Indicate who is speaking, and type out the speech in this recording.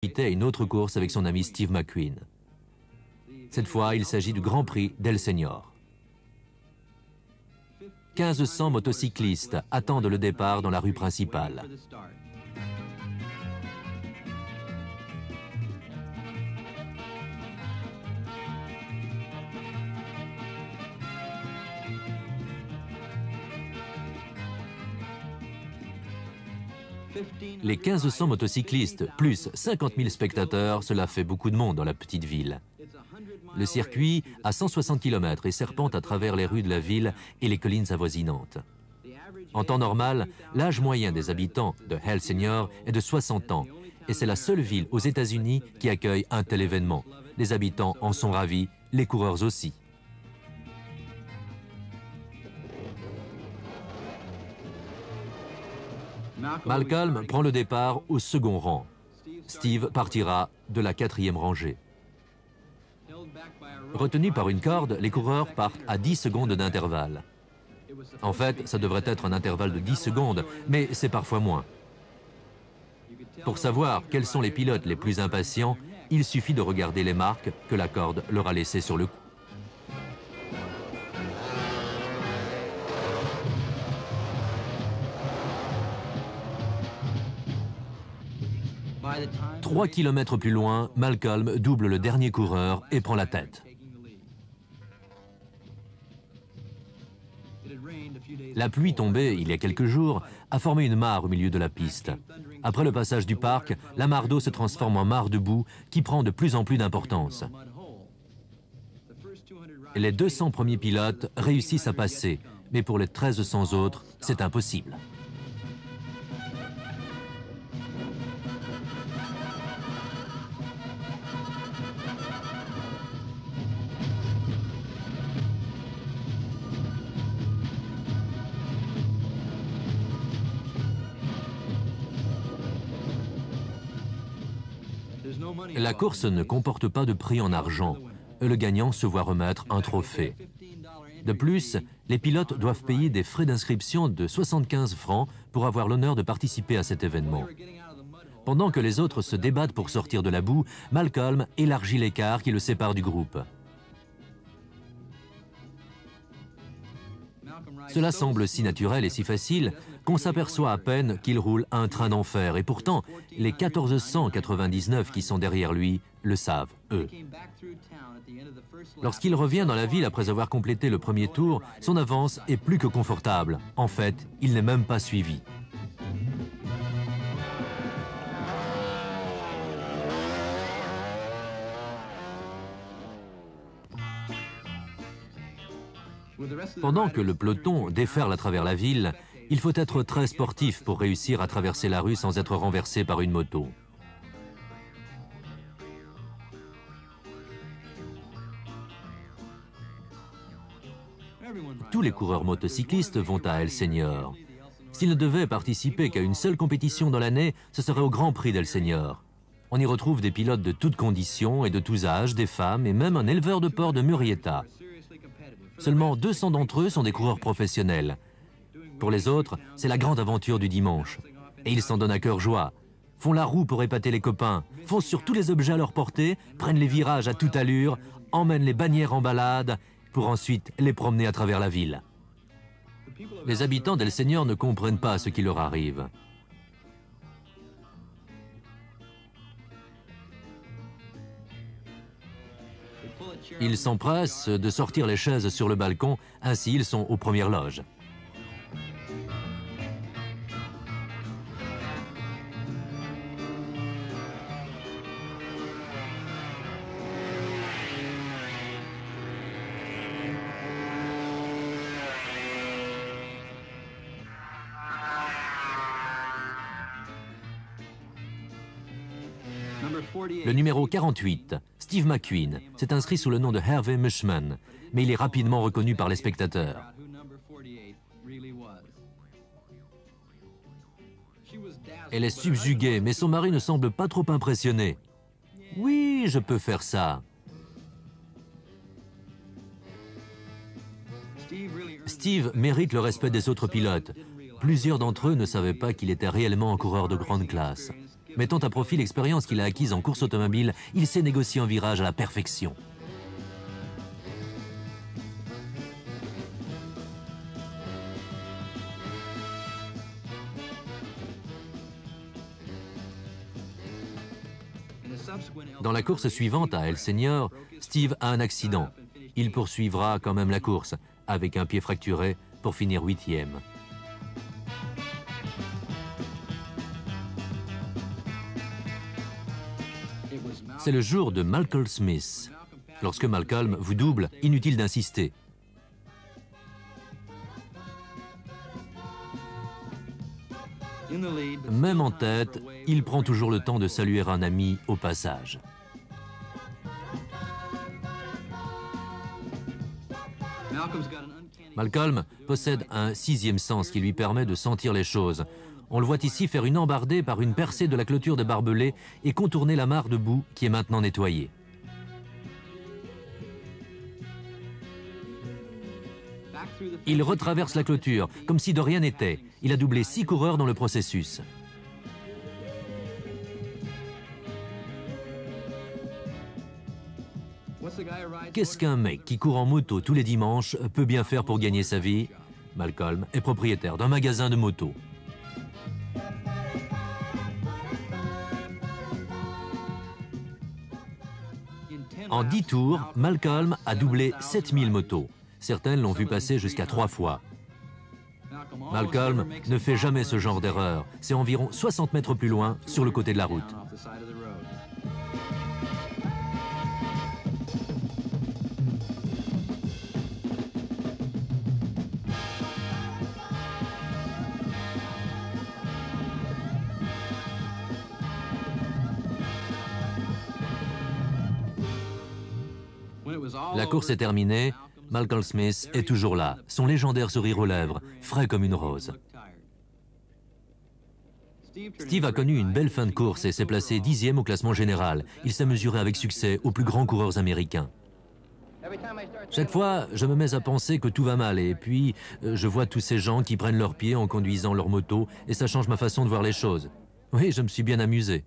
Speaker 1: à une autre course avec son ami Steve McQueen. Cette fois, il s'agit du Grand Prix d'El Señor. 1500 motocyclistes attendent le départ dans la rue principale. Les 1500 motocyclistes, plus 50 000 spectateurs, cela fait beaucoup de monde dans la petite ville. Le circuit a 160 km et serpente à travers les rues de la ville et les collines avoisinantes. En temps normal, l'âge moyen des habitants de El Señor est de 60 ans et c'est la seule ville aux États-Unis qui accueille un tel événement. Les habitants en sont ravis, les coureurs aussi. Malcolm prend le départ au second rang. Steve partira de la 4e rangée. Retenus par une corde, les coureurs partent à 10 secondes d'intervalle. En fait, ça devrait être un intervalle de 10 secondes, mais c'est parfois moins. Pour savoir quels sont les pilotes les plus impatients, il suffit de regarder les marques que la corde leur a laissées sur le cou. Trois kilomètres plus loin, Malcolm double le dernier coureur et prend la tête. La pluie tombée il y a quelques jours a formé une mare au milieu de la piste. Après le passage du parc, la mare d'eau se transforme en mare de boue qui prend de plus en plus d'importance. Les 200 premiers pilotes réussissent à passer, mais pour les 1300 autres, c'est impossible. La course ne comporte pas de prix en argent. Le gagnant se voit remettre un trophée. De plus, les pilotes doivent payer des frais d'inscription de 75 francs pour avoir l'honneur de participer à cet événement. Pendant que les autres se débattent pour sortir de la boue, Malcolm élargit l'écart qui le sépare du groupe. Cela semble si naturel et si facile qu'on s'aperçoit à peine qu'il roule un train d'enfer. Et pourtant, les 1499 qui sont derrière lui le savent, eux. Lorsqu'il revient dans la ville après avoir complété le premier tour, son avance est plus que confortable. En fait, il n'est même pas suivi. Pendant que le peloton déferle à travers la ville, il faut être très sportif pour réussir à traverser la rue sans être renversé par une moto. Tous les coureurs motocyclistes vont à El Señor. S'ils ne devaient participer qu'à une seule compétition dans l'année, ce serait au Grand Prix d'El Señor. On y retrouve des pilotes de toutes conditions et de tous âges, des femmes et même un éleveur de porc de Murrieta. Seulement 200 d'entre eux sont des coureurs professionnels. Pour les autres, c'est la grande aventure du dimanche. Et ils s'en donnent à cœur joie, font la roue pour épater les copains, foncent sur tous les objets à leur portée, prennent les virages à toute allure, emmènent les bannières en balade, pour ensuite les promener à travers la ville. Les habitants d'El Señor ne comprennent pas ce qui leur arrive. Ils s'empressent de sortir les chaises sur le balcon, ainsi ils sont aux premières loges. Le numéro 48, Steve McQueen, s'est inscrit sous le nom de Hervé Mushman, mais il est rapidement reconnu par les spectateurs. Elle est subjuguée, mais son mari ne semble pas trop impressionné. « Oui, je peux faire ça. » Steve mérite le respect des autres pilotes. Plusieurs d'entre eux ne savaient pas qu'il était réellement un coureur de grande classe. Mettant à profit l'expérience qu'il a acquise en course automobile, il sait négocier en virage à la perfection. Dans la course suivante à El Señor, Steve a un accident. Il poursuivra quand même la course, avec un pied fracturé, pour finir 8e. C'est le jour de Malcolm Smith. Lorsque Malcolm vous double, inutile d'insister. Même en tête, il prend toujours le temps de saluer un ami au passage. Malcolm possède un 6e sens qui lui permet de sentir les choses. On le voit ici faire une embardée par une percée de la clôture de barbelés et contourner la mare de boue qui est maintenant nettoyée. Il retraverse la clôture, comme si de rien n'était. Il a doublé 6 coureurs dans le processus. Qu'est-ce qu'un mec qui court en moto tous les dimanches peut bien faire pour gagner sa vie? Malcolm est propriétaire d'un magasin de motos. En 10 tours, Malcolm a doublé 7000 motos. Certaines l'ont vu passer jusqu'à 3 fois. Malcolm ne fait jamais ce genre d'erreur. C'est environ 60 mètres plus loin, sur le côté de la route. La course est terminée. Malcolm Smith est toujours là, son légendaire sourire aux lèvres, frais comme une rose. Steve a connu une belle fin de course et s'est placé 10e au classement général. Il s'est mesuré avec succès aux plus grands coureurs américains. Chaque fois, je me mets à penser que tout va mal et puis je vois tous ces gens qui prennent leurs pieds en conduisant leur moto et ça change ma façon de voir les choses. Oui, je me suis bien amusé.